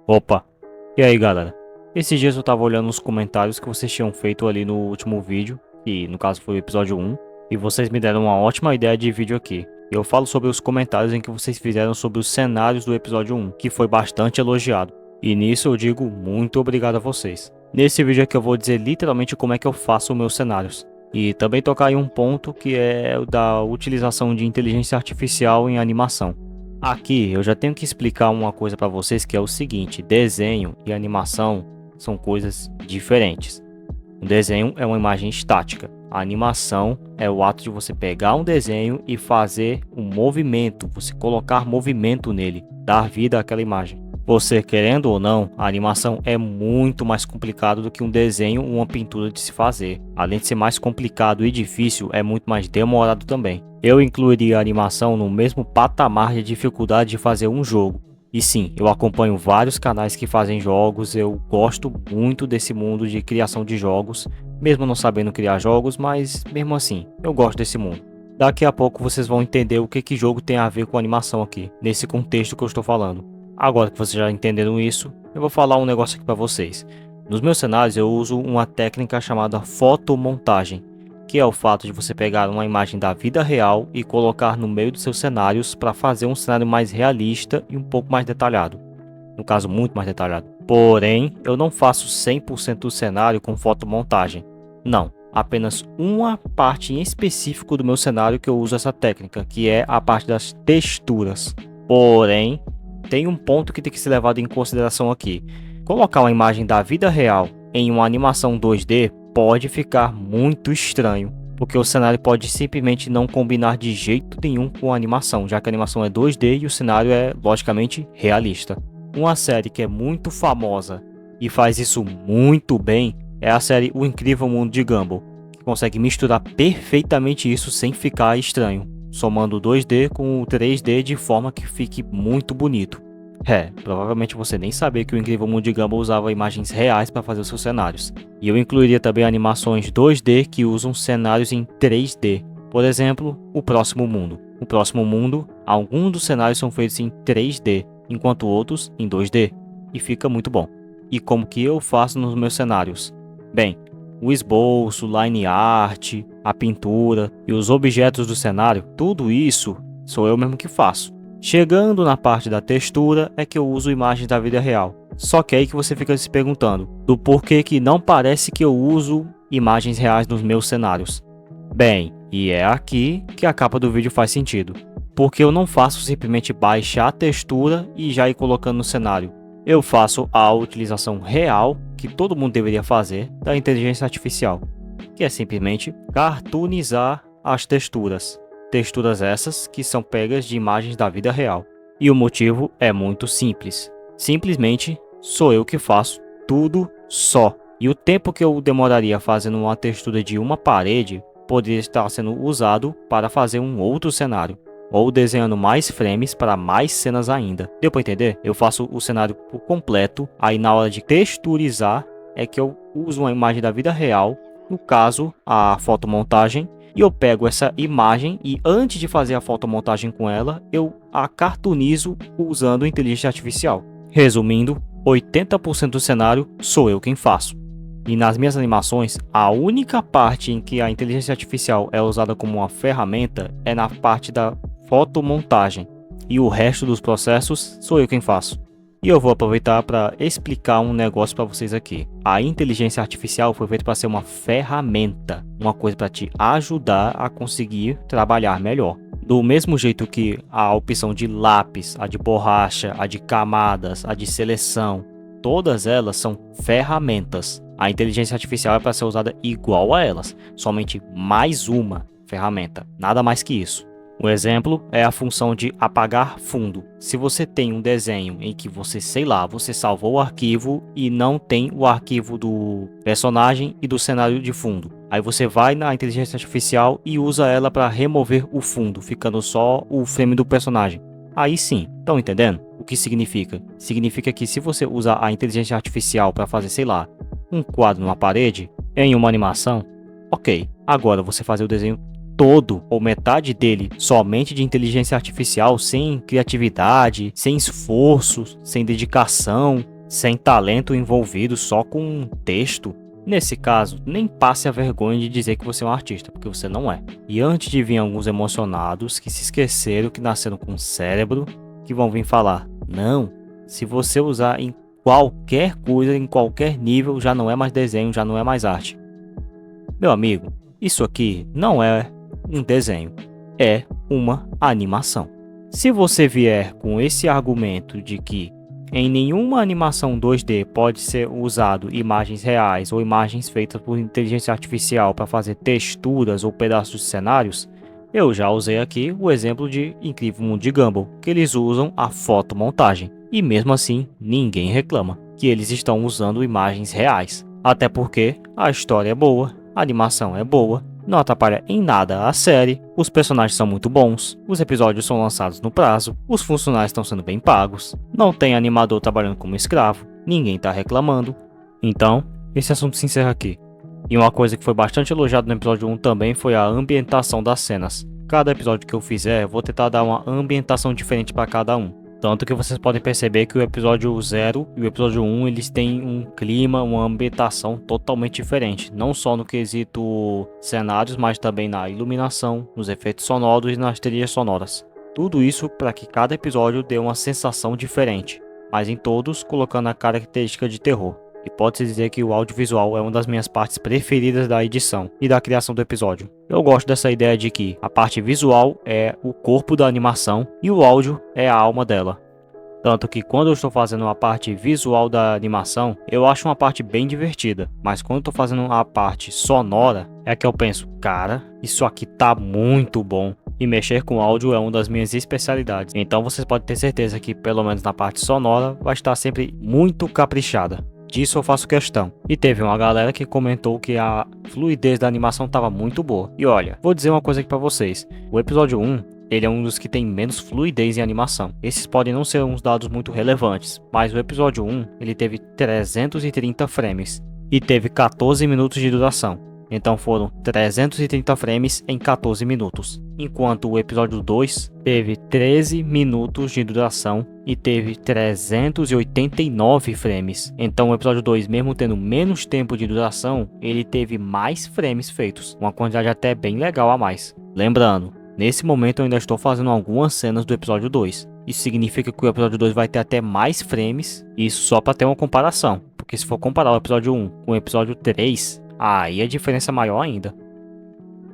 Opa! E aí, galera? Esses dias eu tava olhando os comentários que vocês tinham feito ali no último vídeo, que no caso foi o episódio 1, e vocês me deram uma ótima ideia de vídeo aqui. Eu falo sobre os comentários em que vocês fizeram sobre os cenários do episódio 1, que foi bastante elogiado. E nisso eu digo muito obrigado a vocês. Nesse vídeo aqui eu vou dizer literalmente como é que eu faço os meus cenários. E também tocar em um ponto que é o da utilização de inteligência artificial em animação. Aqui eu já tenho que explicar uma coisa para vocês que é o seguinte: desenho e animação são coisas diferentes. O desenho é uma imagem estática. A animação é o ato de você pegar um desenho e fazer um movimento, você colocar movimento nele, dar vida àquela imagem. Você querendo ou não, a animação é muito mais complicado do que um desenho ou uma pintura de se fazer. Além de ser mais complicado e difícil, é muito mais demorado também. Eu incluiria a animação no mesmo patamar de dificuldade de fazer um jogo. E sim, eu acompanho vários canais que fazem jogos, eu gosto muito desse mundo de criação de jogos, mesmo não sabendo criar jogos, mas mesmo assim, eu gosto desse mundo. Daqui a pouco vocês vão entender o que jogo tem a ver com animação aqui, nesse contexto que eu estou falando. Agora que vocês já entenderam isso, eu vou falar um negócio aqui para vocês. Nos meus cenários eu uso uma técnica chamada fotomontagem, que é o fato de você pegar uma imagem da vida real e colocar no meio dos seus cenários para fazer um cenário mais realista e um pouco mais detalhado. No caso, muito mais detalhado. Porém, eu não faço 100% do cenário com fotomontagem. Não, apenas uma parte em específico do meu cenário que eu uso essa técnica, que é a parte das texturas. Porém, tem um ponto que tem que ser levado em consideração aqui. Colocar uma imagem da vida real em uma animação 2D pode ficar muito estranho, porque o cenário pode simplesmente não combinar de jeito nenhum com a animação, já que a animação é 2D e o cenário é, logicamente, realista. Uma série que é muito famosa e faz isso muito bem é a série O Incrível Mundo de Gumball, que consegue misturar perfeitamente isso sem ficar estranho, somando o 2D com o 3D de forma que fique muito bonito. Provavelmente você nem sabia que o Incrível Mundo de Gumball usava imagens reais para fazer os seus cenários. E eu incluiria também animações 2D que usam cenários em 3D. Por exemplo, o Próximo Mundo. No Próximo Mundo, alguns dos cenários são feitos em 3D, enquanto outros em 2D. E fica muito bom. E como que eu faço nos meus cenários? Bem, o esboço, line art, a pintura e os objetos do cenário, tudo isso sou eu mesmo que faço. Chegando na parte da textura é que eu uso imagens da vida real. Só que é aí que você fica se perguntando do porquê que não parece que eu uso imagens reais nos meus cenários. Bem, e é aqui que a capa do vídeo faz sentido. Porque eu não faço simplesmente baixar a textura e já ir colocando no cenário. Eu faço a utilização real, que todo mundo deveria fazer, da inteligência artificial, que é simplesmente cartoonizar as texturas. Texturas essas que são pegas de imagens da vida real. E o motivo é muito simples. Simplesmente sou eu que faço tudo só. E o tempo que eu demoraria fazendo uma textura de uma parede poderia estar sendo usado para fazer um outro cenário. Ou desenhando mais frames para mais cenas ainda. Deu para entender? Eu faço o cenário por completo. Aí na hora de texturizar é que eu uso uma imagem da vida real. No caso, a fotomontagem. E eu pego essa imagem e antes de fazer a fotomontagem com ela, eu a cartoonizo usando inteligência artificial. Resumindo, 80% do cenário sou eu quem faço. E nas minhas animações, a única parte em que a inteligência artificial é usada como uma ferramenta é na parte da fotomontagem. E o resto dos processos sou eu quem faço. E eu vou aproveitar para explicar um negócio para vocês aqui. A inteligência artificial foi feita para ser uma ferramenta, uma coisa para te ajudar a conseguir trabalhar melhor. Do mesmo jeito que a opção de lápis, a de borracha, a de camadas, a de seleção, todas elas são ferramentas. A inteligência artificial é para ser usada igual a elas, somente mais uma ferramenta, nada mais que isso. Um exemplo é a função de apagar fundo. Se você tem um desenho em que você salvou o arquivo e não tem o arquivo do personagem e do cenário de fundo. Aí você vai na inteligência artificial e usa ela para remover o fundo, ficando só o frame do personagem. Aí sim, estão entendendo? O que significa? Significa que se você usa a inteligência artificial para fazer, um quadro numa parede, em uma animação, ok. Agora você fazer o desenho todo ou metade dele somente de inteligência artificial, sem criatividade, sem esforço, sem dedicação, sem talento envolvido, só com um texto, nesse caso, nem passe a vergonha de dizer que você é um artista, porque você não é. E antes de vir alguns emocionados que se esqueceram que nasceram com cérebro, que vão vir falar, não, se você usar em qualquer coisa, em qualquer nível, já não é mais desenho, já não é mais arte. Meu amigo, isso aqui não é um desenho, é uma animação. Se você vier com esse argumento de que em nenhuma animação 2D pode ser usado imagens reais ou imagens feitas por inteligência artificial para fazer texturas ou pedaços de cenários, eu já usei aqui o exemplo de Incrível Mundo de Gumball, que eles usam a fotomontagem. E mesmo assim, ninguém reclama que eles estão usando imagens reais. Até porque a história é boa, a animação é boa, não atrapalha em nada a série, os personagens são muito bons, os episódios são lançados no prazo, os funcionários estão sendo bem pagos, não tem animador trabalhando como escravo, ninguém está reclamando. Então, esse assunto se encerra aqui. E uma coisa que foi bastante elogiada no episódio 1 também foi a ambientação das cenas. Cada episódio que eu fizer, eu vou tentar dar uma ambientação diferente para cada um. Tanto que vocês podem perceber que o episódio 0 e o episódio 1 eles têm um clima, uma ambientação totalmente diferente. Não só no quesito cenários, mas também na iluminação, nos efeitos sonoros e nas trilhas sonoras. Tudo isso para que cada episódio dê uma sensação diferente, mas em todos colocando a característica de terror. E pode-se dizer que o audiovisual é uma das minhas partes preferidas da edição e da criação do episódio. Eu gosto dessa ideia de que a parte visual é o corpo da animação e o áudio é a alma dela. Tanto que quando eu estou fazendo a parte visual da animação, eu acho uma parte bem divertida. Mas quando eu estou fazendo a parte sonora, é que eu penso, cara, isso aqui tá muito bom. E mexer com áudio é uma das minhas especialidades. Então vocês podem ter certeza que, pelo menos na parte sonora, vai estar sempre muito caprichada. Disso eu faço questão. E teve uma galera que comentou que a fluidez da animação estava muito boa. E olha, vou dizer uma coisa aqui pra vocês. O episódio 1, ele é um dos que tem menos fluidez em animação. Esses podem não ser uns dados muito relevantes, mas o episódio 1, ele teve 330 frames e teve 14 minutos de duração. Então foram 330 frames em 14 minutos. Enquanto o episódio 2 teve 13 minutos de duração e teve 389 frames. Então o episódio 2, mesmo tendo menos tempo de duração, ele teve mais frames feitos. Uma quantidade até bem legal a mais. Lembrando, nesse momento eu ainda estou fazendo algumas cenas do episódio 2. Isso significa que o episódio 2 vai ter até mais frames. Isso só para ter uma comparação. Porque se for comparar o episódio 1 com o episódio 3... aí a diferença é maior ainda.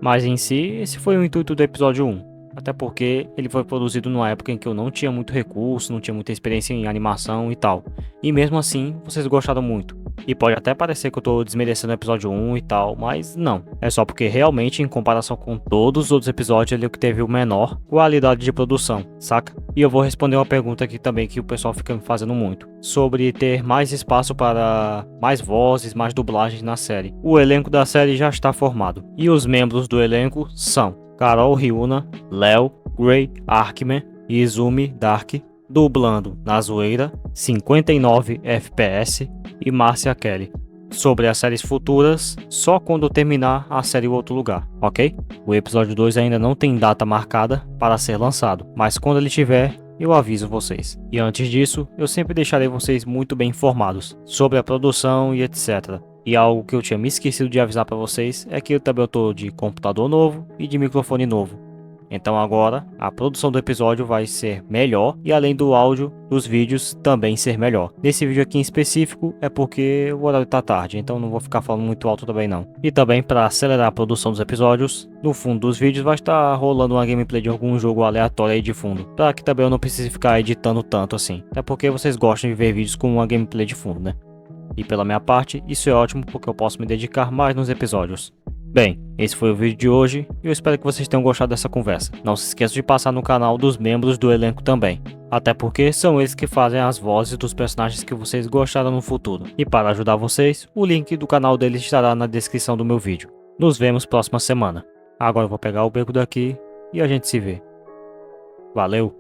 Mas em si, esse foi o intuito do episódio 1. Até porque ele foi produzido numa época em que eu não tinha muito recurso, não tinha muita experiência em animação e tal. E mesmo assim, vocês gostaram muito. E pode até parecer que eu tô desmerecendo o episódio 1 e tal, mas não. É só porque realmente, em comparação com todos os outros episódios, ele é o que teve o menor qualidade de produção, saca? E eu vou responder uma pergunta aqui também que o pessoal fica me fazendo muito. Sobre ter mais espaço para mais vozes, mais dublagens na série. O elenco da série já está formado. E os membros do elenco são Carol Ryuna, Léo, Gray Arkman e Izumi Dark, dublando Na Zoeira, 59 FPS e Márcia Kelly. Sobre as séries futuras, só quando eu terminar a série O Outro Lugar, ok? O episódio 2 ainda não tem data marcada para ser lançado, mas quando ele tiver, eu aviso vocês. E antes disso, eu sempre deixarei vocês muito bem informados sobre a produção e etc. E algo que eu tinha me esquecido de avisar para vocês é que eu também estou de computador novo e de microfone novo. Então agora a produção do episódio vai ser melhor e além do áudio dos vídeos também ser melhor. Nesse vídeo aqui em específico é porque o horário tá tarde, então não vou ficar falando muito alto também não. E também para acelerar a produção dos episódios, no fundo dos vídeos vai estar rolando uma gameplay de algum jogo aleatório aí de fundo, para que também eu não precise ficar editando tanto assim. Até porque vocês gostam de ver vídeos com uma gameplay de fundo, né? E pela minha parte, isso é ótimo porque eu posso me dedicar mais nos episódios. Bem, esse foi o vídeo de hoje e eu espero que vocês tenham gostado dessa conversa. Não se esqueça de passar no canal dos membros do elenco também, até porque são eles que fazem as vozes dos personagens que vocês gostaram no futuro. E para ajudar vocês, o link do canal deles estará na descrição do meu vídeo. Nos vemos próxima semana. Agora eu vou pegar o beco daqui e a gente se vê. Valeu!